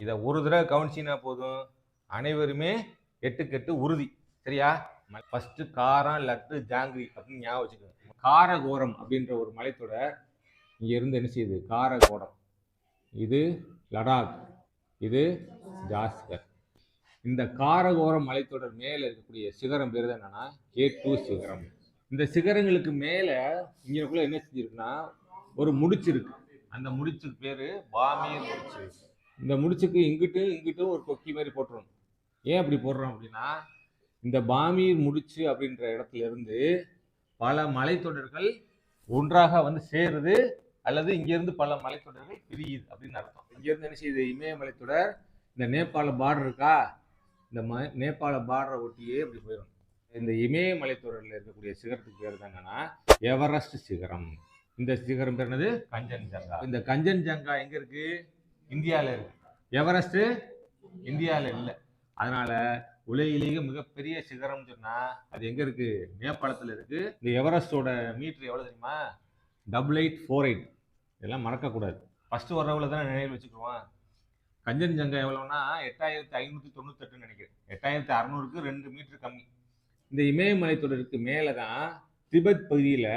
இதை ஒரு தடவை கவனிச்சினா போதும், அனைவருமே எட்டுக்கெட்டு உறுதி. சரியா? ஃபர்ஸ்ட் காரம், லட்டு, ஜாங்கிரி அப்படின்னு ஞாபகம் வச்சுக்கோங்க. காரகோரம் அப்படின்ற ஒரு மலைத்தொடர் இங்க இருந்து என்ன செய்யுது? காரகோரம். இது லடாக், இது ஜாஸ்கர். இந்த காரகோரம் மலைத்தொடர் மேல இருக்கக்கூடிய சிகரம் பேர் என்னன்னா K2 சிகரம். இந்த சிகரங்களுக்கு மேல இங்கக்குள்ள என்ன செஞ்சிருக்குன்னா ஒரு முடிச்சு இருக்கு. அந்த முடிச்சுக்கு பேரு பாமீர் முடிச்சு. இந்த முடிச்சுக்கு இங்கிட்டும் ஒரு கொக்கி மாதிரி போட்டுரும். ஏன் அப்படி போடுறோம் அப்படின்னா, இந்த பாமீர் முடிச்சு அப்படின்ற இடத்துல இருந்து பல மலைத்தொடர்கள் ஒன்றாக வந்து சேருது, அல்லது இங்கிருந்து பல மலைத்தொடர்கள் பிரியுது அப்படின்னு அர்த்தம். இங்கிருந்து என்ன செய்யுது? இமயமலைத்தொடர் இந்த நேபாள பார்டர் இருக்கா, இந்த நேபாள பார்டரை ஒட்டியே அப்படி போயிடும். இந்த இமயமலைத்தொடரில் இருக்கக்கூடிய சிகரத்துக்கு பேர் என்னன்னா எவரெஸ்ட் சிகரம். இந்த சிகரம் பேர் என்னது? கஞ்சன்ஜங்கா. இந்த கஞ்சன்ஜங்கா எங்க இருக்கு? இந்தியாவில் இருக்கு. எவரெஸ்ட் இந்தியாவில் இல்லை. அதனால உலகிலேயே மிகப்பெரிய சிகரம் சொன்னா அது எங்க இருக்கு? நேபாளத்தில் இருக்கு. இந்த எவரெஸ்டோட மீட்டர் எவ்வளவு தெரியுமா? 8848. இதெல்லாம் மறக்கக்கூடாது. ஃபர்ஸ்ட் வரவுல தான் நினைவில் வச்சுக்குவோம். கஞ்சன்ஜங்கா எவ்வளவுனா 8598 நினைக்கிறேன். 8600க்கு 2 மீட்டர் கம்மி. இந்த இமயமலைத்தொடருக்கு மேலதான் திபெத் பகுதியில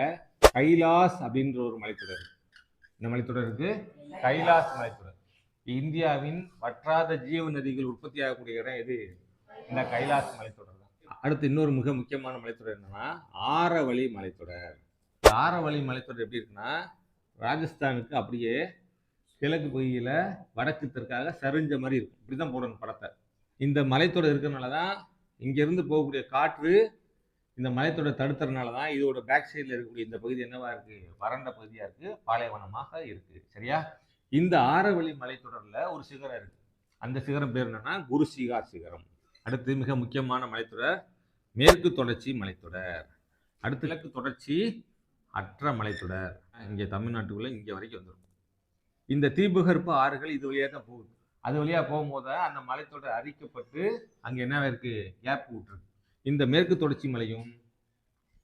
கைலாஸ் அப்படின்ற ஒரு மலைத்தொடர். இந்த மலைத்தொடருக்கு கைலாஸ் மலைத்தொடர். இந்தியாவின் வற்றாத ஜீவ நதிகள் உற்பத்தி ஆகக்கூடிய இடம் எது? இந்த கைலாஸ் மலைத்தொடர் தான். அடுத்து இன்னொரு மிக முக்கியமான மலைத்தொடர் என்னன்னா ஆரவழி மலைத்தொடர். ஆரவழி மலைத்தொடர் எப்படி இருக்குன்னா, ராஜஸ்தானுக்கு அப்படியே கிழக்கு பகுதியில வடக்கு தெற்காக சரிஞ்ச மாதிரி இருக்கும். இப்படிதான் போடணும் படத்தை. இந்த மலைத்தொடர் இருக்கிறதுனாலதான் இங்க இருந்து போகக்கூடிய காற்று இந்த மலைத்தொடர் தடுத்துறதுனாலதான் இதோட பேக் சைட்ல இருக்கக்கூடிய இந்த பகுதி என்னவா இருக்கு? வறண்ட பகுதியா இருக்கு, பாலைவனமாக இருக்கு. சரியா? இந்த ஆரவழி மலைத்தொடர்ல ஒரு சிகரம் இருக்கு. அந்த சிகரம் பேர் என்னன்னா குருசிகார் சிகரம். அடுத்து மிக முக்கியமான மலைத்தொடர் மேற்கு தொடர்ச்சி மலைத்தொடர். அடுத்து கிழக்கு தொடர்ச்சி அற்ற மலைத்தொடர். இங்க தமிழ்நாட்டுக்குள்ள இங்க வரைக்கும் வந்துடும். இந்த தீபகற்ப ஆறுகள் இது வழியா தான் போகுது. அது வழியா போகும்போது அந்த மலைத்தொடர் அரிக்கப்பட்டு அங்க என்ன இருக்கு? கேப் விட்டுருக்கு. இந்த மேற்கு தொடர்ச்சி மலையும்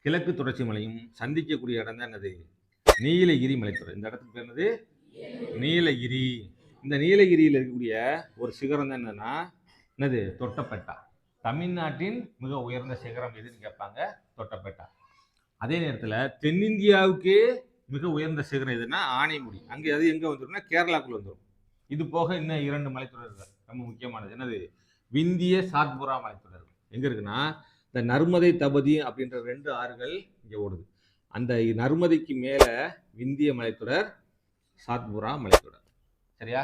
கிழக்கு தொடர்ச்சி மலையும் சந்திக்கக்கூடிய இடம் தான் என்னது? நீலகிரி மலைத்தொடர். இந்த இடத்துக்கு பேர் என்னது? நீலகிரி. இந்த நீலகிரியில் இருக்கக்கூடிய ஒரு சிகரம் தான் என்னது? தொட்டபெட்டா. தமிழ்நாட்டின் மிக உயர்ந்த சிகரம் எதுன்னு கேட்பாங்க. தொட்டபெட்டா. அதே நேரத்தில் தென்னிந்தியாவுக்கு மிக உயர்ந்த சிகரம் எதுன்னா ஆனைமுடி. அங்கே அது எங்க வந்துடும்னா கேரளாக்குள்ள வந்துடும். இது போக இன்னும் 2 மலைத்தொடர்கள் ரொம்ப முக்கியமானது. என்னது? விந்திய சாத்புரா மலைத்தொடர். எங்க இருக்குன்னா இந்த நர்மதை தபதி அப்படின்ற 2 ஆறுகள் இங்க ஓடுது. அந்த நர்மதைக்கு மேல விந்திய மலைத்தொடர், சாத்புரா மலைத்தொடர். சரியா?